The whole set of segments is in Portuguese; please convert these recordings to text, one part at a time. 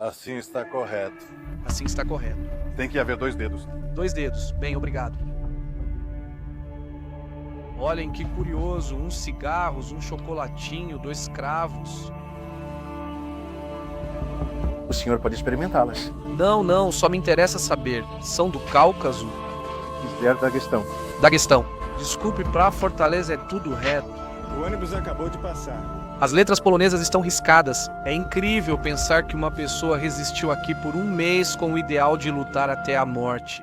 Assim está correto. Assim está correto. Tem que haver 2 dedos. 2 dedos. Bem, obrigado. Olhem que curioso, uns cigarros, um chocolatinho, 2 cravos. O senhor pode experimentá-las. Não, só me interessa saber. São do Cáucaso? Quiser da questão. Daguestão. Desculpe, pra Fortaleza é tudo reto. O ônibus acabou de passar. As letras polonesas estão riscadas. É incrível pensar que uma pessoa resistiu aqui por 1 mês com o ideal de lutar até a morte.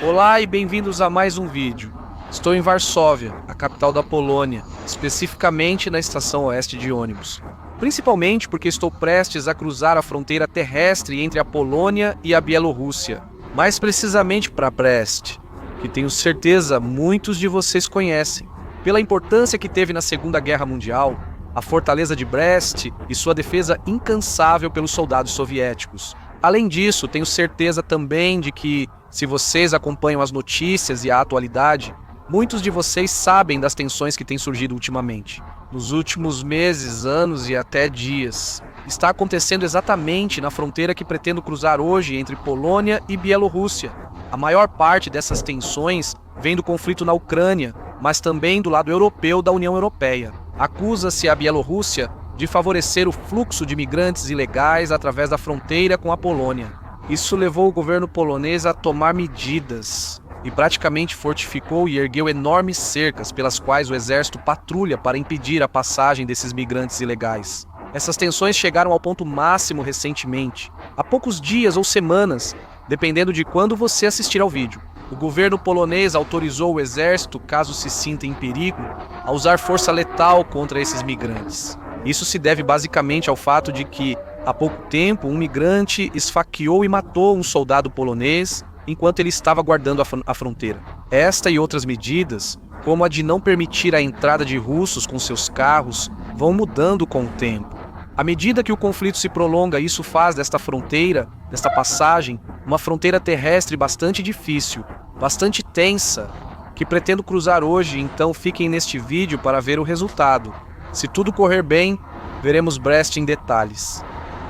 Olá e bem-vindos a mais um vídeo. Estou em Varsóvia, a capital da Polônia, especificamente na estação oeste de ônibus. Principalmente porque estou prestes a cruzar a fronteira terrestre entre a Polônia e a Bielorrússia. Mais precisamente para Brest, que tenho certeza muitos de vocês conhecem. Pela importância que teve na Segunda Guerra Mundial, a fortaleza de Brest e sua defesa incansável pelos soldados soviéticos. Além disso, tenho certeza também de que, se vocês acompanham as notícias e a atualidade, muitos de vocês sabem das tensões que têm surgido ultimamente. Nos últimos meses, anos e até dias, está acontecendo exatamente na fronteira que pretendo cruzar hoje entre Polônia e Bielorrússia. A maior parte dessas tensões vem do conflito na Ucrânia, mas também do lado europeu da União Europeia. Acusa-se a Bielorrússia de favorecer o fluxo de imigrantes ilegais através da fronteira com a Polônia. Isso levou o governo polonês a tomar medidas e praticamente fortificou e ergueu enormes cercas pelas quais o exército patrulha para impedir a passagem desses migrantes ilegais. Essas tensões chegaram ao ponto máximo recentemente, há poucos dias ou semanas, dependendo de quando você assistir ao vídeo. O governo polonês autorizou o exército, caso se sinta em perigo, a usar força letal contra esses migrantes. Isso se deve basicamente ao fato de que, há pouco tempo, um migrante esfaqueou e matou um soldado polonês enquanto ele estava guardando a fronteira. Esta e outras medidas, como a de não permitir a entrada de russos com seus carros, vão mudando com o tempo. À medida que o conflito se prolonga, isso faz desta fronteira, desta passagem, uma fronteira terrestre bastante difícil, bastante tensa, que pretendo cruzar hoje, então fiquem neste vídeo para ver o resultado. Se tudo correr bem, veremos Brest em detalhes.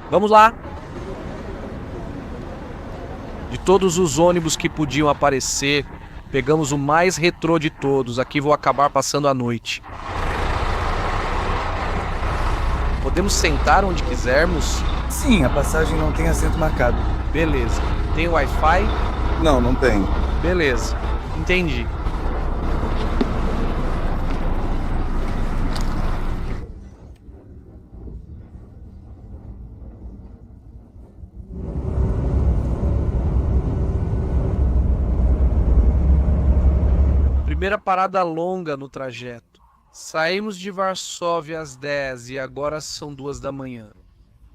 Vamos lá! De todos os ônibus que podiam aparecer, pegamos o mais retrô de todos. Aqui vou acabar passando a noite. Podemos sentar onde quisermos? Sim, a passagem não tem assento marcado. Beleza. Tem Wi-Fi? Não tem. Beleza. Entendi. Primeira parada longa no trajeto. Saímos de Varsóvia às 10 e agora são 2 da manhã.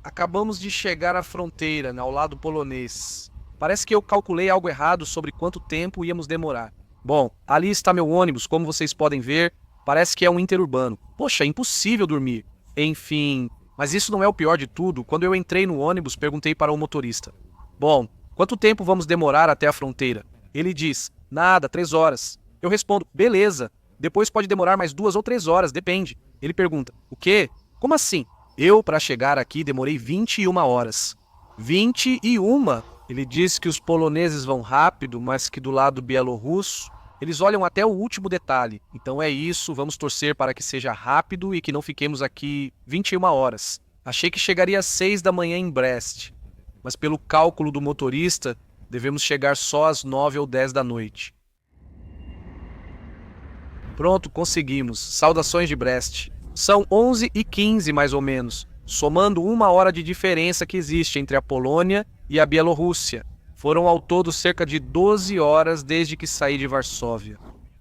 Acabamos de chegar à fronteira, ao lado polonês. Parece que eu calculei algo errado sobre quanto tempo íamos demorar. Bom, ali está meu ônibus, como vocês podem ver, parece que é um interurbano. Poxa, é impossível dormir. Enfim, mas isso não é o pior de tudo. Quando eu entrei no ônibus, perguntei para o motorista: bom, quanto tempo vamos demorar até a fronteira? Ele diz: nada, 3 horas. Eu respondo: beleza, depois pode demorar mais 2 ou 3 horas, depende. Ele pergunta: o quê? Como assim? Eu, para chegar aqui, demorei 21 horas. 21? Ele diz que os poloneses vão rápido, mas que do lado bielorrusso, eles olham até o último detalhe. Então é isso, vamos torcer para que seja rápido e que não fiquemos aqui 21 horas. Achei que chegaria às 6 da manhã em Brest, mas pelo cálculo do motorista, devemos chegar só às 9 ou 10 da noite. Pronto, conseguimos. Saudações de Brest. São 11h15 mais ou menos, somando 1 hora de diferença que existe entre a Polônia e a Bielorrússia. Foram ao todo cerca de 12 horas desde que saí de Varsóvia.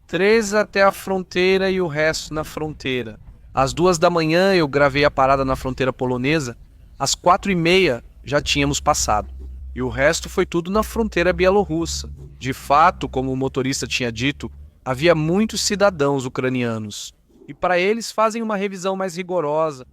3 até a fronteira e o resto na fronteira. Às 2 da manhã eu gravei a parada na fronteira polonesa, às 4h30 já tínhamos passado. E o resto foi tudo na fronteira bielorrussa. De fato, como o motorista tinha dito, havia muitos cidadãos ucranianos. E para eles fazem uma revisão mais rigorosa,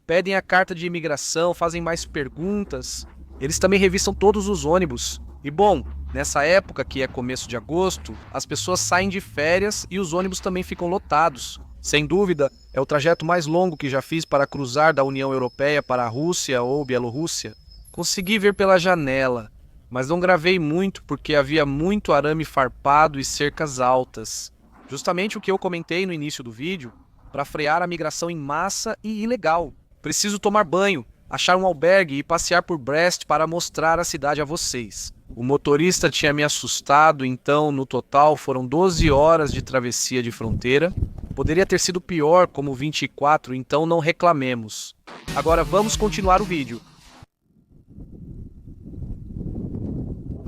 pedem a carta de imigração, fazem mais perguntas. Eles também revistam todos os ônibus. E bom, nessa época, que é começo de agosto, as pessoas saem de férias e os ônibus também ficam lotados. Sem dúvida, é o trajeto mais longo que já fiz para cruzar da União Europeia para a Rússia ou Bielorrússia. Consegui ver pela janela, mas não gravei muito porque havia muito arame farpado e cercas altas. Justamente o que eu comentei no início do vídeo, para frear a migração em massa e ilegal. Preciso tomar banho, achar um albergue e passear por Brest para mostrar a cidade a vocês. O motorista tinha me assustado, então no total foram 12 horas de travessia de fronteira. Poderia ter sido pior, como 24, então não reclamemos. Agora vamos continuar o vídeo.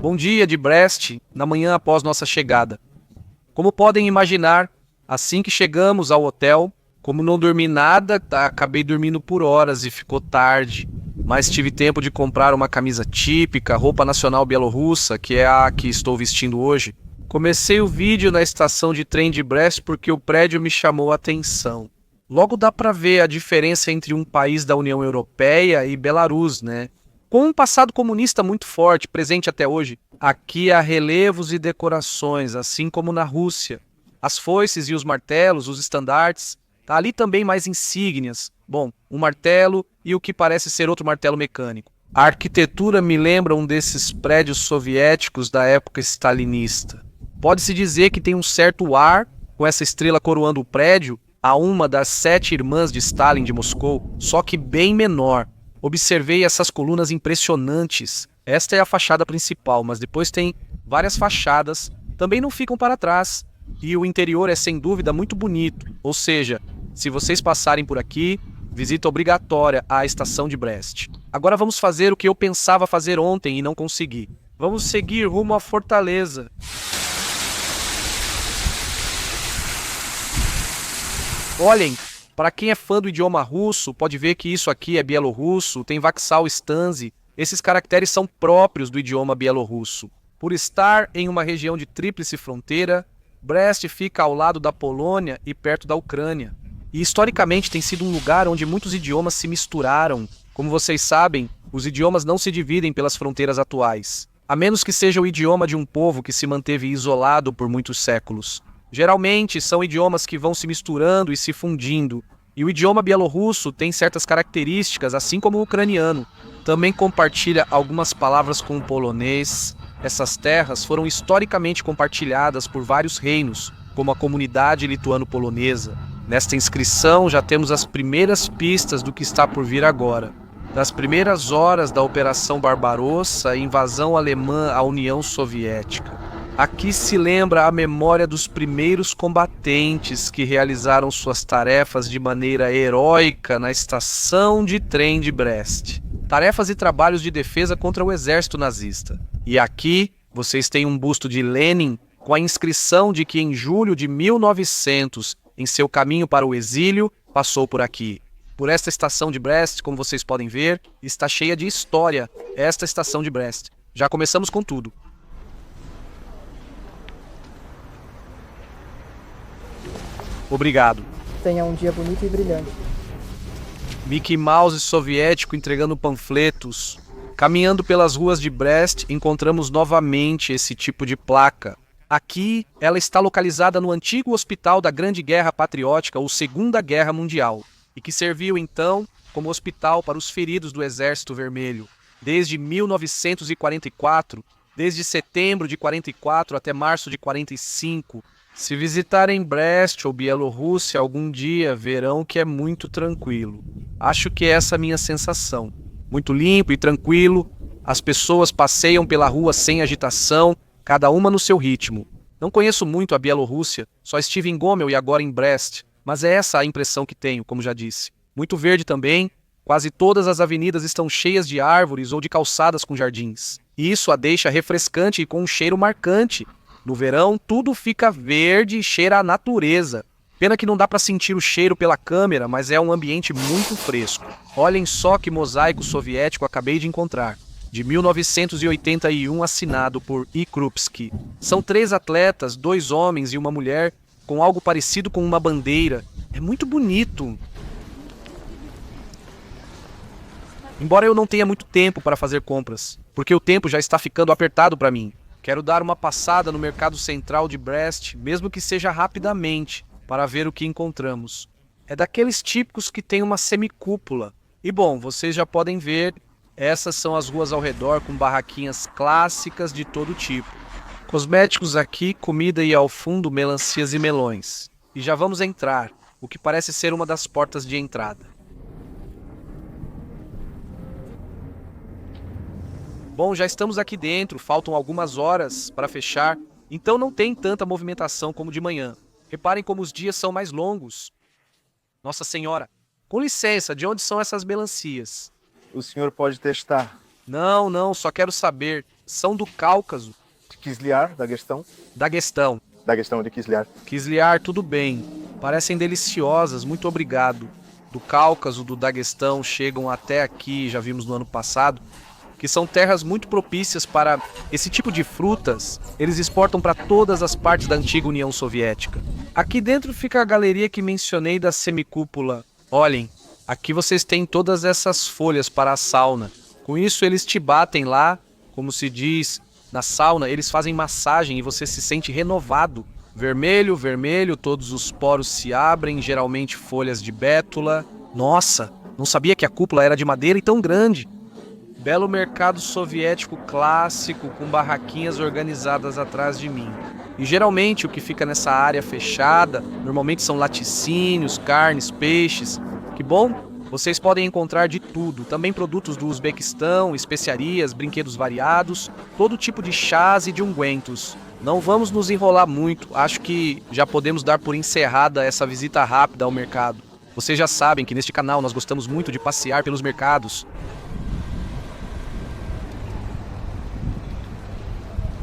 Bom dia de Brest, na manhã após nossa chegada. Como podem imaginar, assim que chegamos ao hotel, como não dormi nada, acabei dormindo por horas e ficou tarde. Mas tive tempo de comprar uma camisa típica, roupa nacional bielorrussa, que é a que estou vestindo hoje. Comecei o vídeo na estação de trem de Brest porque o prédio me chamou a atenção. Logo dá para ver a diferença entre um país da União Europeia e Belarus, né? Com um passado comunista muito forte, presente até hoje. Aqui há relevos e decorações, assim como na Rússia. As foices e os martelos, os estandartes. Tá ali também mais insígnias. Bom, um martelo e o que parece ser outro martelo mecânico. A arquitetura me lembra um desses prédios soviéticos da época stalinista. Pode-se dizer que tem um certo ar, com essa estrela coroando o prédio, a uma das 7 irmãs de Stalin de Moscou, só que bem menor. Observei essas colunas impressionantes. Esta é a fachada principal, mas depois tem várias fachadas, também não ficam para trás. E o interior é sem dúvida muito bonito, ou seja, se vocês passarem por aqui, visita obrigatória à estação de Brest. Agora vamos fazer o que eu pensava fazer ontem e não consegui. Vamos seguir rumo à fortaleza. Olhem, para quem é fã do idioma russo, pode ver que isso aqui é bielorrusso, tem Vaksal Stanzi. Esses caracteres são próprios do idioma bielorrusso. Por estar em uma região de tríplice fronteira, Brest fica ao lado da Polônia e perto da Ucrânia. E historicamente tem sido um lugar onde muitos idiomas se misturaram. Como vocês sabem, os idiomas não se dividem pelas fronteiras atuais, a menos que seja o idioma de um povo que se manteve isolado por muitos séculos. Geralmente são idiomas que vão se misturando e se fundindo, e o idioma bielorrusso tem certas características, assim como o ucraniano. Também compartilha algumas palavras com o polonês. Essas terras foram historicamente compartilhadas por vários reinos, como a comunidade lituano-polonesa. Nesta inscrição já temos as primeiras pistas do que está por vir agora. Das primeiras horas da Operação Barbarossa, invasão alemã à União Soviética. Aqui se lembra a memória dos primeiros combatentes que realizaram suas tarefas de maneira heróica na estação de trem de Brest. Tarefas e trabalhos de defesa contra o exército nazista. E aqui vocês têm um busto de Lenin com a inscrição de que em julho de 1900, em seu caminho para o exílio, passou por aqui. Por esta estação de Brest, como vocês podem ver, está cheia de história, esta estação de Brest. Já começamos com tudo. Obrigado. Tenha um dia bonito e brilhante. Mickey Mouse soviético entregando panfletos. Caminhando pelas ruas de Brest, encontramos novamente esse tipo de placa. Aqui, ela está localizada no antigo hospital da Grande Guerra Patriótica ou Segunda Guerra Mundial, e que serviu então como hospital para os feridos do Exército Vermelho, desde 1944, desde setembro de 44 até março de 45. Se visitarem Brest ou Bielorrússia algum dia, verão que é muito tranquilo. Acho que é essa a minha sensação. Muito limpo e tranquilo, as pessoas passeiam pela rua sem agitação, cada uma no seu ritmo. Não conheço muito a Bielorrússia, só estive em Gomel e agora em Brest, mas é essa a impressão que tenho, como já disse. Muito verde também, quase todas as avenidas estão cheias de árvores ou de calçadas com jardins. E isso a deixa refrescante e com um cheiro marcante. No verão, tudo fica verde e cheira a natureza. Pena que não dá para sentir o cheiro pela câmera, mas é um ambiente muito fresco. Olhem só que mosaico soviético acabei de encontrar. De 1981, assinado por I. Krupski. São 3 atletas, 2 homens e uma mulher, com algo parecido com uma bandeira. É muito bonito. Embora eu não tenha muito tempo para fazer compras, porque o tempo já está ficando apertado para mim. Quero dar uma passada no mercado central de Brest, mesmo que seja rapidamente. para ver o que encontramos. É daqueles típicos que tem uma semicúpula. E bom, vocês já podem ver, essas são as ruas ao redor com barraquinhas clássicas de todo tipo. Cosméticos aqui, comida e ao fundo melancias e melões. E já vamos entrar, o que parece ser uma das portas de entrada. Bom, já estamos aqui dentro, faltam algumas horas para fechar, então não tem tanta movimentação como de manhã. Reparem como os dias são mais longos. Nossa Senhora, com licença, de onde são essas melancias? O senhor pode testar. Não, só quero saber. São do Cáucaso, De Kislyar, Daguestão. Daguestão. Daguestão de Kislyar. Kislyar, tudo bem. Parecem deliciosas, muito obrigado. Do Cáucaso, do Daguestão, chegam até aqui, já vimos no ano passado, que são terras muito propícias para esse tipo de frutas. Eles exportam para todas as partes da antiga União Soviética. Aqui dentro fica a galeria que mencionei da semicúpula. Olhem, aqui vocês têm todas essas folhas para a sauna. Com isso eles te batem lá, como se diz, na sauna, eles fazem massagem e você se sente renovado. Vermelho, vermelho, todos os poros se abrem, geralmente folhas de bétula. Nossa, não sabia que a cúpula era de madeira e tão grande. Belo mercado soviético clássico com barraquinhas organizadas atrás de mim. E geralmente o que fica nessa área fechada, normalmente são laticínios, carnes, peixes. Que bom, vocês podem encontrar de tudo. Também produtos do Uzbequistão, especiarias, brinquedos variados, todo tipo de chás e de ungüentos. Não vamos nos enrolar muito, acho que já podemos dar por encerrada essa visita rápida ao mercado. Vocês já sabem que neste canal nós gostamos muito de passear pelos mercados.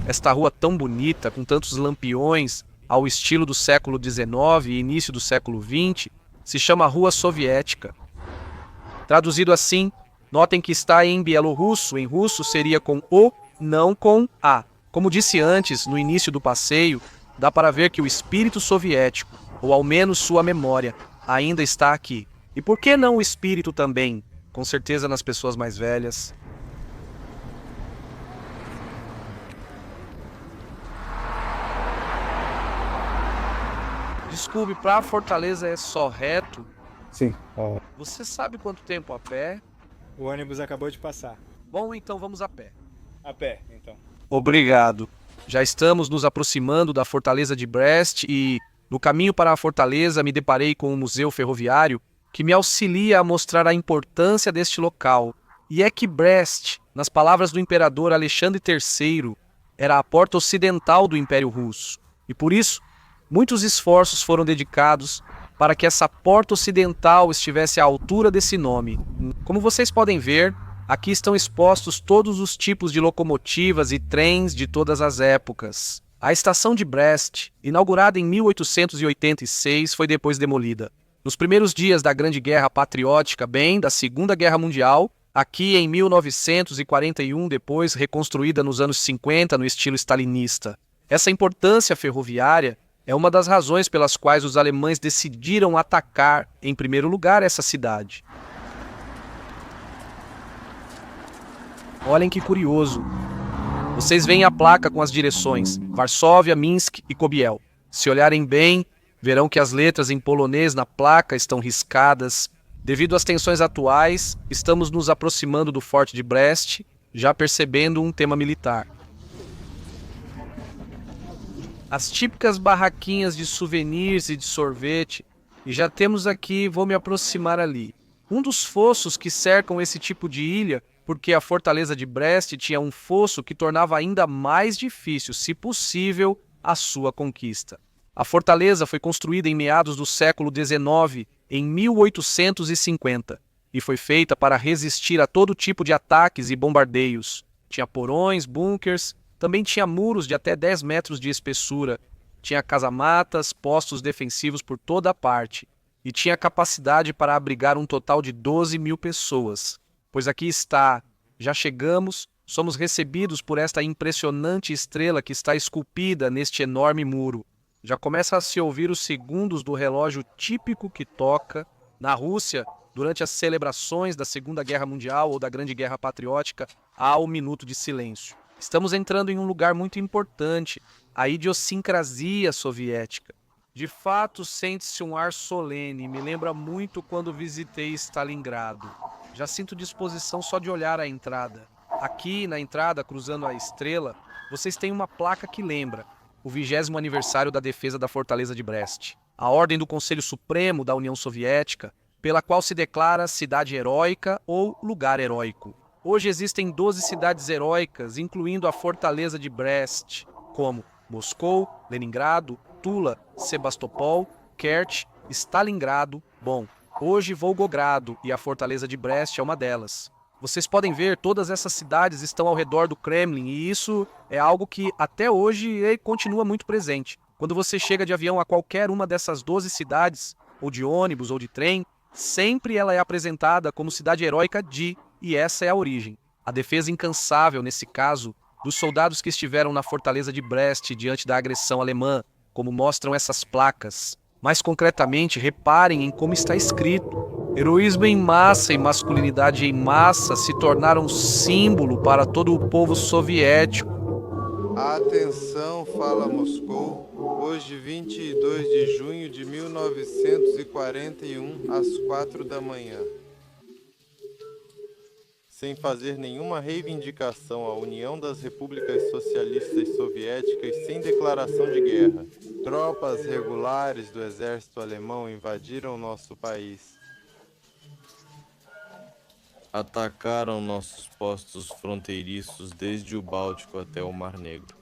Esta rua tão bonita, com tantos lampiões, ao estilo do século XIX e início do século XX, se chama Rua Soviética. Traduzido assim, notem que está em bielorrusso, em russo seria com O, não com A. Como disse antes, no início do passeio, dá para ver que o espírito soviético, ou ao menos sua memória, ainda está aqui. E por que não o espírito também? Com certeza nas pessoas mais velhas. Desculpe, para a Fortaleza é só reto? Sim. Você sabe quanto tempo a pé? O ônibus acabou de passar. Bom, então vamos a pé. A pé, então. Obrigado. Já estamos nos aproximando da Fortaleza de Brest e, no caminho para a Fortaleza, me deparei com um museu ferroviário que me auxilia a mostrar a importância deste local. E é que Brest, nas palavras do imperador Alexandre III, era a porta ocidental do Império Russo. E por isso, muitos esforços foram dedicados para que essa porta ocidental estivesse à altura desse nome. Como vocês podem ver, aqui estão expostos todos os tipos de locomotivas e trens de todas as épocas. A estação de Brest, inaugurada em 1886, foi depois demolida. Nos primeiros dias da Grande Guerra Patriótica, bem, da Segunda Guerra Mundial, aqui em 1941, depois reconstruída nos anos 50 no estilo stalinista. Essa importância ferroviária é uma das razões pelas quais os alemães decidiram atacar, em primeiro lugar, essa cidade. Olhem que curioso. Vocês veem a placa com as direções Varsóvia, Minsk e Kobiel. Se olharem bem, verão que as letras em polonês na placa estão riscadas. Devido às tensões atuais, estamos nos aproximando do Forte de Brest, já percebendo um tema militar. As típicas barraquinhas de souvenirs e de sorvete, e já temos aqui, vou me aproximar ali. Um dos fossos que cercam esse tipo de ilha, porque a Fortaleza de Brest tinha um fosso que tornava ainda mais difícil, se possível, a sua conquista. A fortaleza foi construída em meados do século XIX, em 1850, e foi feita para resistir a todo tipo de ataques e bombardeios. Tinha porões, bunkers, também tinha muros de até 10 metros de espessura, tinha casamatas, postos defensivos por toda a parte, e tinha capacidade para abrigar um total de 12.000 pessoas. Pois aqui está, já chegamos, somos recebidos por esta impressionante estrela que está esculpida neste enorme muro. Já começa a se ouvir os segundos do relógio típico que toca. Na Rússia, durante as celebrações da Segunda Guerra Mundial ou da Grande Guerra Patriótica, há o minuto de silêncio. Estamos entrando em um lugar muito importante, a idiosincrasia soviética. De fato, sente-se um ar solene, me lembra muito quando visitei Stalingrado. Já sinto disposição só de olhar a entrada. Aqui, na entrada, cruzando a estrela, vocês têm uma placa que lembra o 20º aniversário da defesa da fortaleza de Brest, a ordem do Conselho Supremo da União Soviética, pela qual se declara cidade heróica ou lugar heróico. Hoje existem 12 cidades heróicas, incluindo a fortaleza de Brest, como Moscou, Leningrado, Tula, Sebastopol, Kerch, Stalingrado, bom, hoje Volgogrado e a fortaleza de Brest é uma delas. Vocês podem ver, todas essas cidades estão ao redor do Kremlin e isso é algo que até hoje continua muito presente. Quando você chega de avião a qualquer uma dessas 12 cidades, ou de ônibus ou de trem, sempre ela é apresentada como cidade heróica e essa é a origem. A defesa incansável, nesse caso, dos soldados que estiveram na fortaleza de Brest diante da agressão alemã, como mostram essas placas. Mais concretamente, reparem em como está escrito. Heroísmo em massa e masculinidade em massa se tornaram símbolo para todo o povo soviético. Atenção, fala Moscou, hoje 22 de junho de 1941, às 4 da manhã. Sem fazer nenhuma reivindicação à União das Repúblicas Socialistas Soviéticas sem declaração de guerra, tropas regulares do exército alemão invadiram nosso país. Atacaram nossos postos fronteiriços desde o Báltico até o Mar Negro.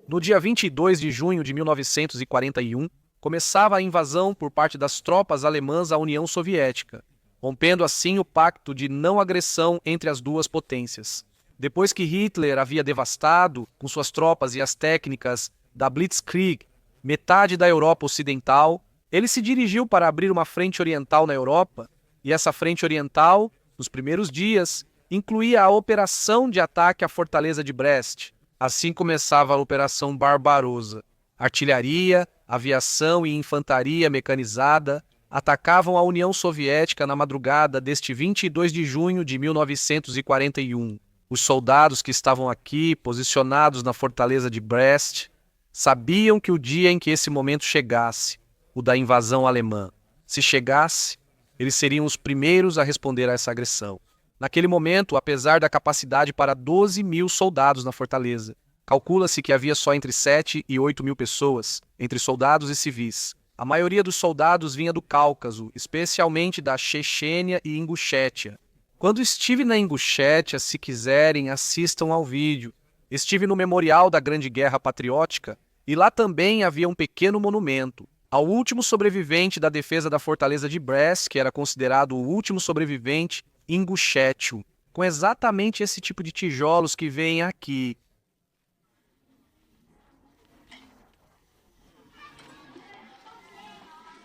No dia 22 de junho de 1941, começava a invasão por parte das tropas alemãs à União Soviética, rompendo assim o pacto de não agressão entre as duas potências. Depois que Hitler havia devastado, com suas tropas e as técnicas da Blitzkrieg, metade da Europa Ocidental, ele se dirigiu para abrir uma frente oriental na Europa, e essa frente oriental, nos primeiros dias, incluía a operação de ataque à fortaleza de Brest. Assim começava a Operação Barbarossa. Artilharia, aviação e infantaria mecanizada atacavam a União Soviética na madrugada deste 22 de junho de 1941. Os soldados que estavam aqui, posicionados na fortaleza de Brest, sabiam que o dia em que esse momento chegasse, o da invasão alemã, se chegasse, eles seriam os primeiros a responder a essa agressão. Naquele momento, apesar da capacidade para 12 mil soldados na fortaleza, calcula-se que havia só entre 7 e 8 mil pessoas, entre soldados e civis. A maioria dos soldados vinha do Cáucaso, especialmente da Chechênia e Ingushétia. Quando estive na Ingushétia, se quiserem, assistam ao vídeo. Estive no Memorial da Grande Guerra Patriótica e lá também havia um pequeno monumento ao último sobrevivente da defesa da fortaleza de Brest, que era considerado o último sobrevivente ingushétio, com exatamente esse tipo de tijolos que vêm aqui.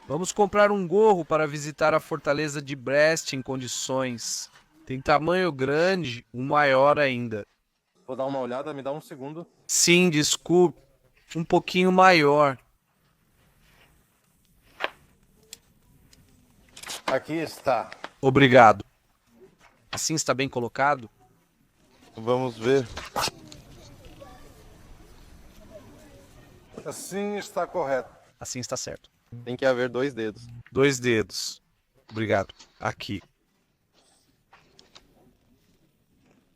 Vamos comprar um gorro para visitar a fortaleza de Brest em condições. Tem tamanho grande, um maior ainda. Vou dar uma olhada, me dá um segundo. Sim, desculpe. Um pouquinho maior. Aqui está. Obrigado. Assim está bem colocado? Vamos ver. Assim está correto. Assim está certo. Tem que haver 2 dedos. 2 dedos. Obrigado. Aqui.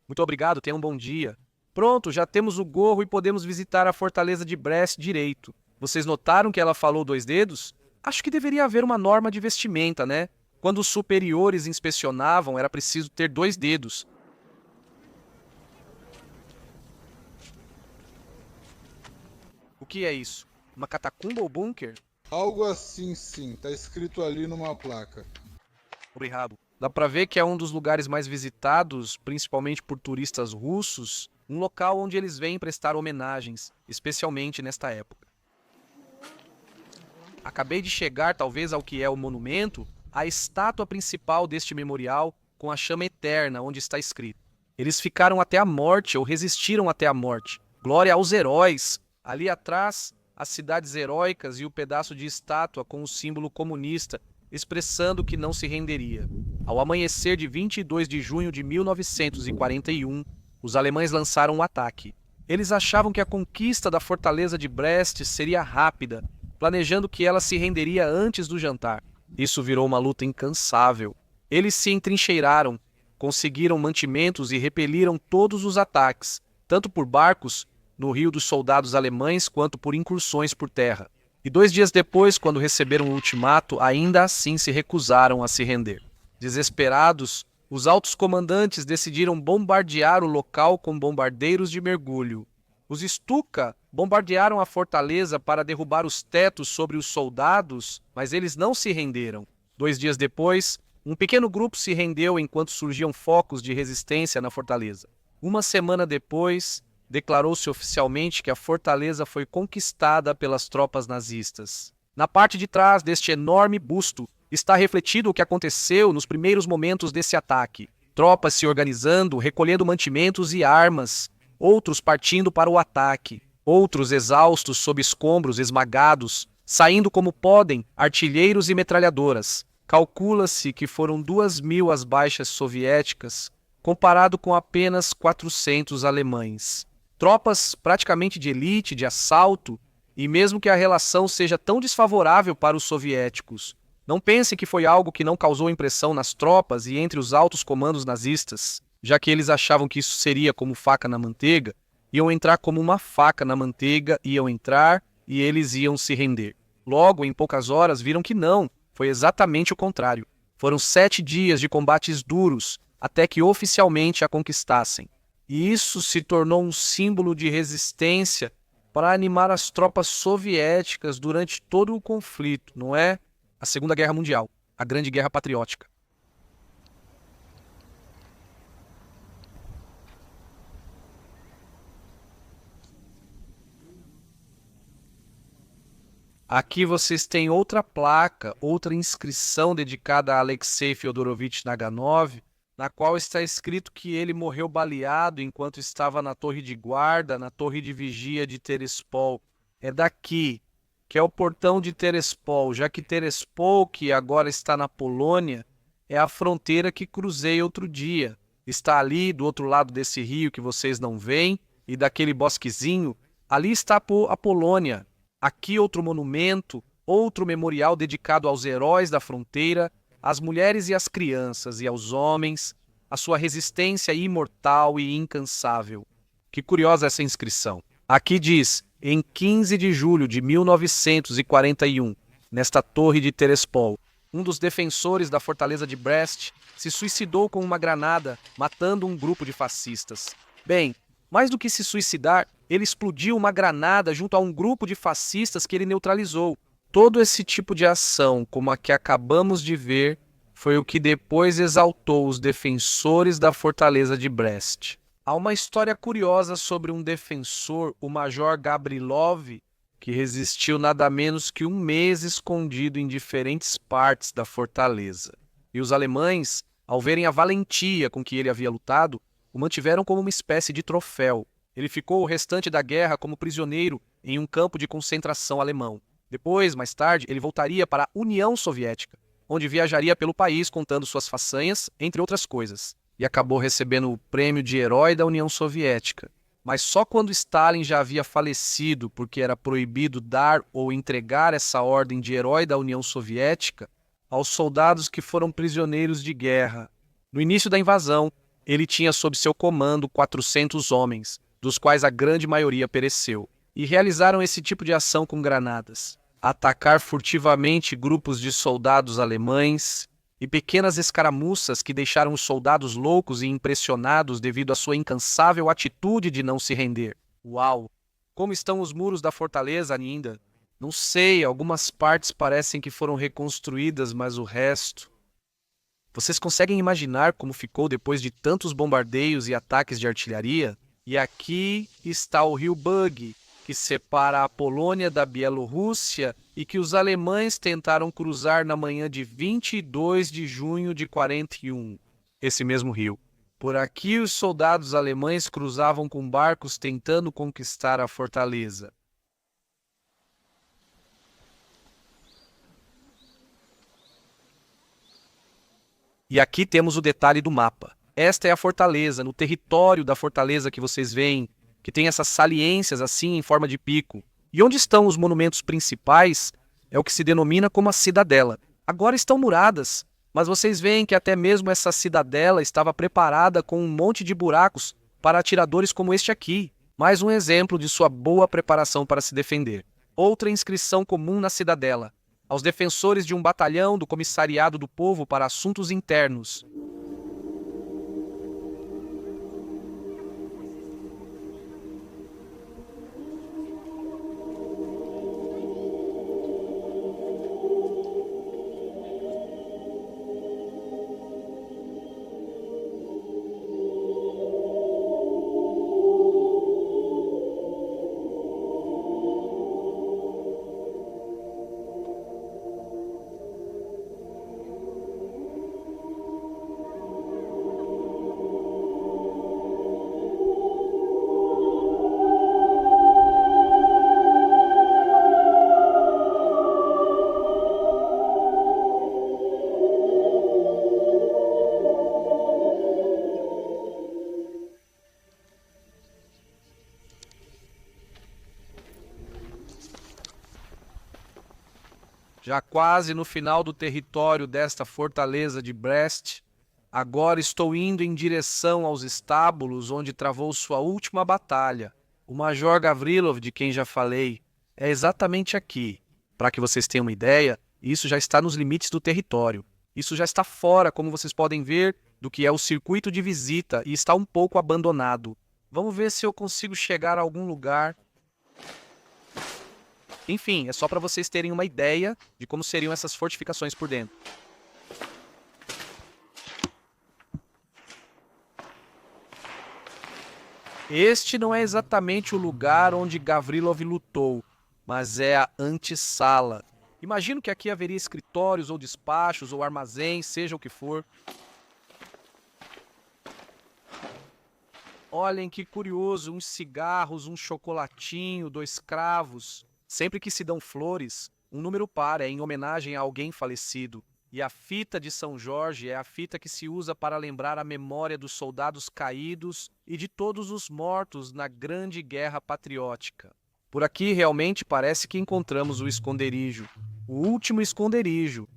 Muito obrigado, tenha um bom dia. Pronto, já temos o gorro e podemos visitar a fortaleza de Brest direito. Vocês notaram que ela falou 2 dedos? Acho que deveria haver uma norma de vestimenta, né? Quando os superiores inspecionavam, era preciso ter 2 dedos. O que é isso? Uma catacumba ou bunker? Algo assim, sim. Tá escrito ali numa placa. Obrigado. Dá pra ver que é um dos lugares mais visitados, principalmente por turistas russos, um local onde eles vêm prestar homenagens, especialmente nesta época. Acabei de chegar, talvez, ao que é o monumento, a estátua principal deste memorial, com a chama eterna, onde está escrito: eles ficaram até a morte, ou resistiram até a morte. Glória aos heróis! Ali atrás, as cidades heróicas e o pedaço de estátua com o símbolo comunista, expressando que não se renderia. Ao amanhecer de 22 de junho de 1941, os alemães lançaram um ataque. Eles achavam que a conquista da fortaleza de Brest seria rápida, planejando que ela se renderia antes do jantar. Isso virou uma luta incansável. Eles se entrincheiraram, conseguiram mantimentos e repeliram todos os ataques, tanto por barcos, no rio dos soldados alemães, quanto por incursões por terra. E 2 dias depois, quando receberam o ultimato, ainda assim se recusaram a se render. Desesperados, os altos comandantes decidiram bombardear o local com bombardeiros de mergulho. Os Stuka bombardearam a fortaleza para derrubar os tetos sobre os soldados, mas eles não se renderam. 2 dias depois, um pequeno grupo se rendeu enquanto surgiam focos de resistência na fortaleza. 1 semana depois, declarou-se oficialmente que a fortaleza foi conquistada pelas tropas nazistas. Na parte de trás deste enorme busto está refletido o que aconteceu nos primeiros momentos desse ataque. Tropas se organizando, recolhendo mantimentos e armas, outros partindo para o ataque, outros exaustos sob escombros esmagados, saindo como podem artilheiros e metralhadoras. Calcula-se que foram 2.000 as baixas soviéticas, comparado com apenas 400 alemães. Tropas praticamente de elite, de assalto, e mesmo que a relação seja tão desfavorável para os soviéticos, não pense que foi algo que não causou impressão nas tropas e entre os altos comandos nazistas, já que eles achavam que isso seria como faca na manteiga, iam entrar como uma faca na manteiga, iam entrar e eles iam se render. Logo, em poucas horas, viram que não, foi exatamente o contrário. Foram 7 dias de combates duros, até que oficialmente a conquistassem. E isso se tornou um símbolo de resistência para animar as tropas soviéticas durante todo o conflito, não é? A Segunda Guerra Mundial, a Grande Guerra Patriótica. Aqui vocês têm outra placa, outra inscrição dedicada a Alexei Fyodorovich Naganov, na qual está escrito que ele morreu baleado enquanto estava na torre de guarda, na torre de vigia de Terespol. É daqui, que é o portão de Terespol, já que Terespol, que agora está na Polônia, é a fronteira que cruzei outro dia. Está ali, do outro lado desse rio que vocês não veem, e daquele bosquezinho, ali está a Polônia. Aqui outro monumento, outro memorial dedicado aos heróis da fronteira, às mulheres e às crianças e aos homens, a sua resistência imortal e incansável. Que curiosa essa inscrição. Aqui diz, em 15 de julho de 1941, nesta torre de Terespol, um dos defensores da fortaleza de Brest se suicidou com uma granada, matando um grupo de fascistas. Bem, mais do que se suicidar, ele explodiu uma granada junto a um grupo de fascistas que ele neutralizou. Todo esse tipo de ação, como a que acabamos de ver, foi o que depois exaltou os defensores da fortaleza de Brest. Há uma história curiosa sobre um defensor, o Major Gabrilov, que resistiu nada menos que 1 mês escondido em diferentes partes da fortaleza. E os alemães, ao verem a valentia com que ele havia lutado, o mantiveram como uma espécie de troféu. Ele ficou o restante da guerra como prisioneiro em um campo de concentração alemão. Depois, mais tarde, ele voltaria para a União Soviética, onde viajaria pelo país contando suas façanhas, entre outras coisas, e acabou recebendo o prêmio de Herói da União Soviética. Mas só quando Stalin já havia falecido, porque era proibido dar ou entregar essa ordem de Herói da União Soviética aos soldados que foram prisioneiros de guerra. No início da invasão, ele tinha sob seu comando 400 homens, dos quais a grande maioria pereceu, e realizaram esse tipo de ação com granadas. Atacar furtivamente grupos de soldados alemães e pequenas escaramuças que deixaram os soldados loucos e impressionados devido à sua incansável atitude de não se render. Uau! Como estão os muros da fortaleza ainda? Não sei, algumas partes parecem que foram reconstruídas, mas o resto... Vocês conseguem imaginar como ficou depois de tantos bombardeios e ataques de artilharia? E aqui está o rio Bug, que separa a Polônia da Bielorrússia e que os alemães tentaram cruzar na manhã de 22 de junho de 41. Esse mesmo rio. Por aqui os soldados alemães cruzavam com barcos tentando conquistar a fortaleza. E aqui temos o detalhe do mapa. Esta é a fortaleza, no território da fortaleza que vocês veem, que tem essas saliências assim em forma de pico. E onde estão os monumentos principais é o que se denomina como a cidadela. Agora estão muradas, mas vocês veem que até mesmo essa cidadela estava preparada com um monte de buracos para atiradores como este aqui. Mais um exemplo de sua boa preparação para se defender. Outra inscrição comum na cidadela: aos defensores de um batalhão do Comissariado do Povo para Assuntos Internos. Já quase no final do território desta fortaleza de Brest, agora estou indo em direção aos estábulos onde travou sua última batalha. O Major Gavrilov, de quem já falei, é exatamente aqui. Para que vocês tenham uma ideia, isso já está nos limites do território. Isso já está fora, como vocês podem ver, do que é o circuito de visita e está um pouco abandonado. Vamos ver se eu consigo chegar a algum lugar. Enfim, é só para vocês terem uma ideia de como seriam essas fortificações por dentro. Este não é exatamente o lugar onde Gavrilov lutou, mas é a antessala. Imagino que aqui haveria escritórios ou despachos ou armazéns, seja o que for. Olhem que curioso, uns cigarros, um chocolatinho, 2 cravos. Sempre que se dão flores, um número par é em homenagem a alguém falecido. E a fita de São Jorge é a fita que se usa para lembrar a memória dos soldados caídos e de todos os mortos na Grande Guerra Patriótica. Por aqui realmente parece que encontramos o esconderijo. O último esconderijo.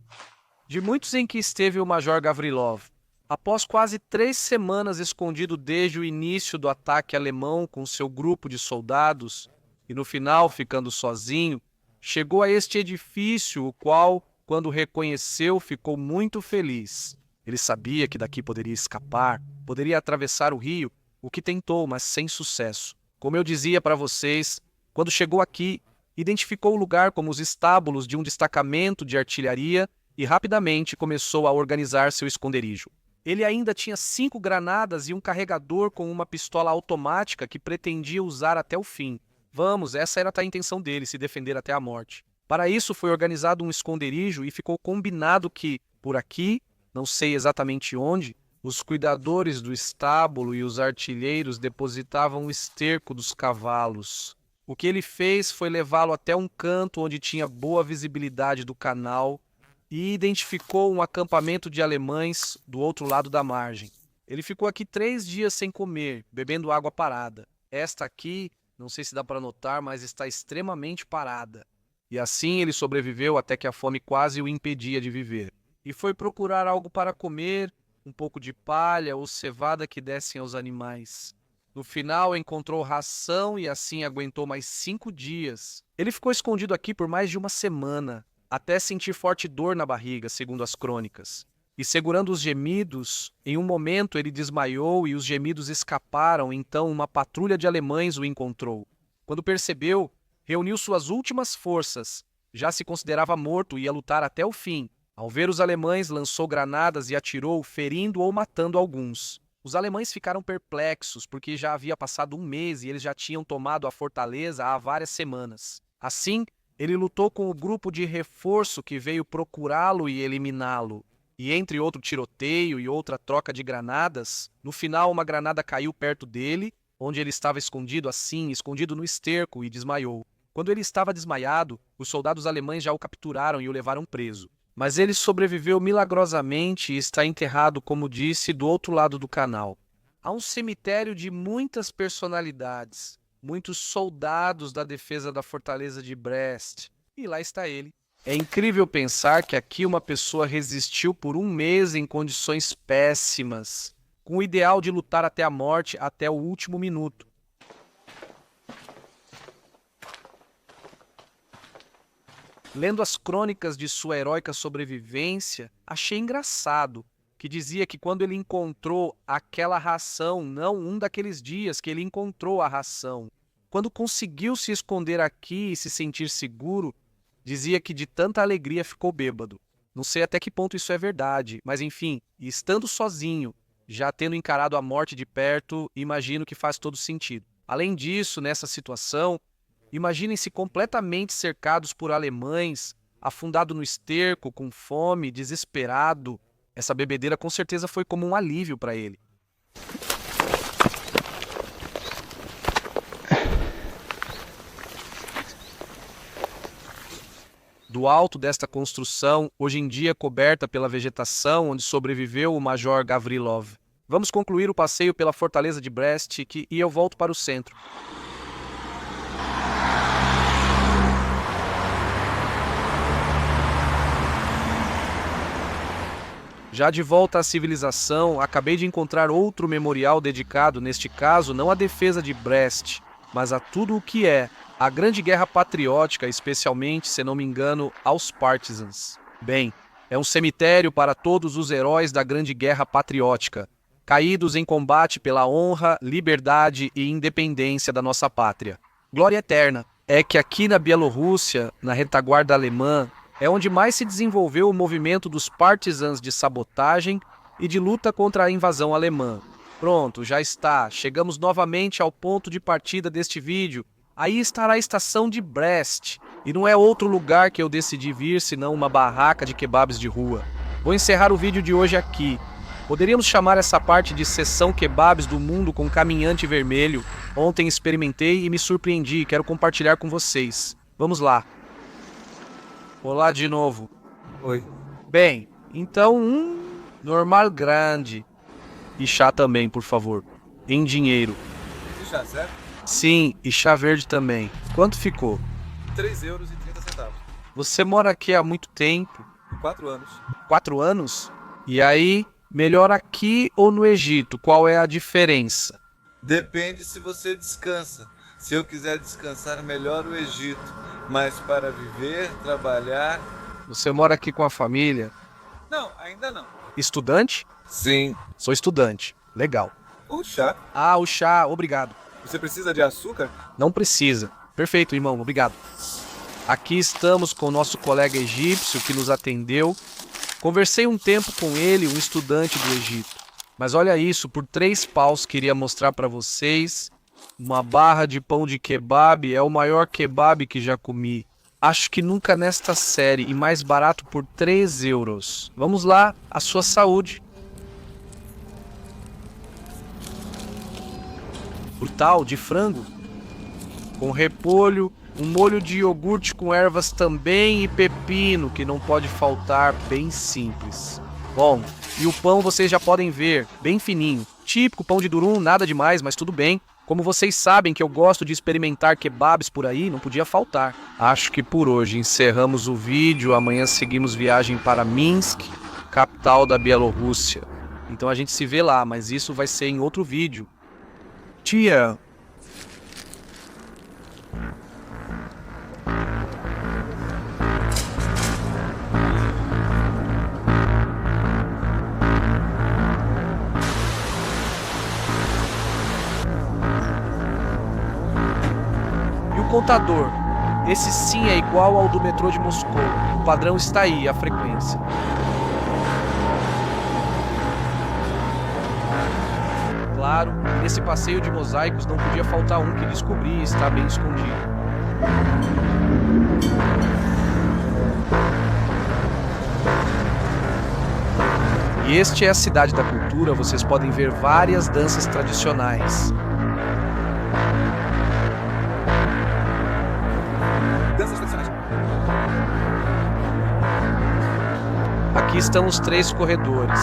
De muitos em que esteve o Major Gavrilov. Após quase 3 semanas escondido desde o início do ataque alemão com seu grupo de soldados, e no final, ficando sozinho, chegou a este edifício, o qual, quando reconheceu, ficou muito feliz. Ele sabia que daqui poderia escapar, poderia atravessar o rio, o que tentou, mas sem sucesso. Como eu dizia para vocês, quando chegou aqui, identificou o lugar como os estábulos de um destacamento de artilharia e rapidamente começou a organizar seu esconderijo. Ele ainda tinha 5 granadas e um carregador com uma pistola automática que pretendia usar até o fim. Vamos, essa era a intenção dele, se defender até a morte. Para isso foi organizado um esconderijo e ficou combinado que, por aqui, não sei exatamente onde, os cuidadores do estábulo e os artilheiros depositavam o esterco dos cavalos. O que ele fez foi levá-lo até um canto onde tinha boa visibilidade do canal e identificou um acampamento de alemães do outro lado da margem. Ele ficou aqui 3 dias sem comer, bebendo água parada. Esta aqui, não sei se dá para notar, mas está extremamente parada. E assim ele sobreviveu até que a fome quase o impedia de viver. E foi procurar algo para comer, um pouco de palha ou cevada que dessem aos animais. No final encontrou ração e assim aguentou mais 5 dias. Ele ficou escondido aqui por mais de 1 semana, até sentir forte dor na barriga, segundo as crônicas. E segurando os gemidos, em um momento ele desmaiou e os gemidos escaparam, então uma patrulha de alemães o encontrou. Quando percebeu, reuniu suas últimas forças. Já se considerava morto e ia lutar até o fim. Ao ver os alemães, lançou granadas e atirou, ferindo ou matando alguns. Os alemães ficaram perplexos, porque já havia passado 1 mês e eles já tinham tomado a fortaleza há várias semanas. Assim, ele lutou com o grupo de reforço que veio procurá-lo e eliminá-lo. E entre outro tiroteio e outra troca de granadas, no final uma granada caiu perto dele, onde ele estava escondido assim, escondido no esterco, e desmaiou. Quando ele estava desmaiado, os soldados alemães já o capturaram e o levaram preso. Mas ele sobreviveu milagrosamente e está enterrado, como disse, do outro lado do canal. Há um cemitério de muitas personalidades, muitos soldados da defesa da fortaleza de Brest. E lá está ele. É incrível pensar que aqui uma pessoa resistiu por um mês em condições péssimas, com o ideal de lutar até a morte, até o último minuto. Lendo as crônicas de sua heróica sobrevivência, achei engraçado que dizia que quando ele encontrou aquela ração, não um daqueles dias que ele encontrou a ração, quando conseguiu se esconder aqui e se sentir seguro, dizia que de tanta alegria ficou bêbado. Não sei até que ponto isso é verdade, mas enfim, estando sozinho, já tendo encarado a morte de perto, imagino que faz todo sentido. Além disso, nessa situação, imaginem-se completamente cercados por alemães, afundado no esterco, com fome, desesperado. Essa bebedeira com certeza foi como um alívio para ele. Do alto desta construção, hoje em dia coberta pela vegetação onde sobreviveu o Major Gavrilov. Vamos concluir o passeio pela fortaleza de Brest e eu volto para o centro. Já de volta à civilização, acabei de encontrar outro memorial dedicado, neste caso, não à defesa de Brest, mas a tudo o que é a Grande Guerra Patriótica, especialmente, se não me engano, aos Partisans. Bem, é um cemitério para todos os heróis da Grande Guerra Patriótica, caídos em combate pela honra, liberdade e independência da nossa pátria. Glória eterna é que aqui na Bielorrússia, na retaguarda alemã, é onde mais se desenvolveu o movimento dos partisans de sabotagem e de luta contra a invasão alemã. Pronto, já está. Chegamos novamente ao ponto de partida deste vídeo. Aí estará a estação de Brest. E não é outro lugar que eu decidi vir, senão uma barraca de kebabs de rua. Vou encerrar o vídeo de hoje aqui. Poderíamos chamar essa parte de Sessão Kebabs do Mundo com Caminhante Vermelho. Ontem experimentei e me surpreendi. Quero compartilhar com vocês. Vamos lá. Olá de novo. Oi. Bem, então normal grande. E chá também, por favor. Em dinheiro. E chá, certo? Sim, e chá verde também. Quanto ficou? 3,30 €. Você mora aqui há muito tempo? 4 anos. 4 anos? E aí, melhor aqui ou no Egito? Qual é a diferença? Depende se você descansa. Se eu quiser descansar, melhor o Egito. Mas para viver, trabalhar... Você mora aqui com a família? Não, ainda não. Estudante? Sim. Sou estudante. Legal. O chá. Ah, o chá, obrigado. Você precisa de açúcar? Não precisa. Perfeito, irmão, obrigado. Aqui estamos com o nosso colega egípcio que nos atendeu. Conversei um tempo com ele, um estudante do Egito. Mas olha isso, por 3 paus queria mostrar para vocês. Uma barra de pão de kebab é o maior kebab que já comi. Acho que nunca nesta série, e mais barato por 3 euros. Vamos lá, a sua saúde. Brutal, de frango, com repolho, um molho de iogurte com ervas também e pepino, que não pode faltar, bem simples. Bom, e o pão vocês já podem ver, bem fininho. Típico pão de durum, nada demais, mas tudo bem. Como vocês sabem que eu gosto de experimentar kebabs por aí, não podia faltar. Acho que por hoje encerramos o vídeo, amanhã seguimos viagem para Minsk, capital da Bielorrússia. Então a gente se vê lá, mas isso vai ser em outro vídeo. Tia! E o contador? Esse sim é igual ao do metrô de Moscou. O padrão está aí, a frequência. Claro, nesse passeio de mosaicos não podia faltar um que descobri e está bem escondido. E este é a Cidade da Cultura, vocês podem ver várias danças tradicionais. Danças tradicionais. Aqui estão os 3 corredores.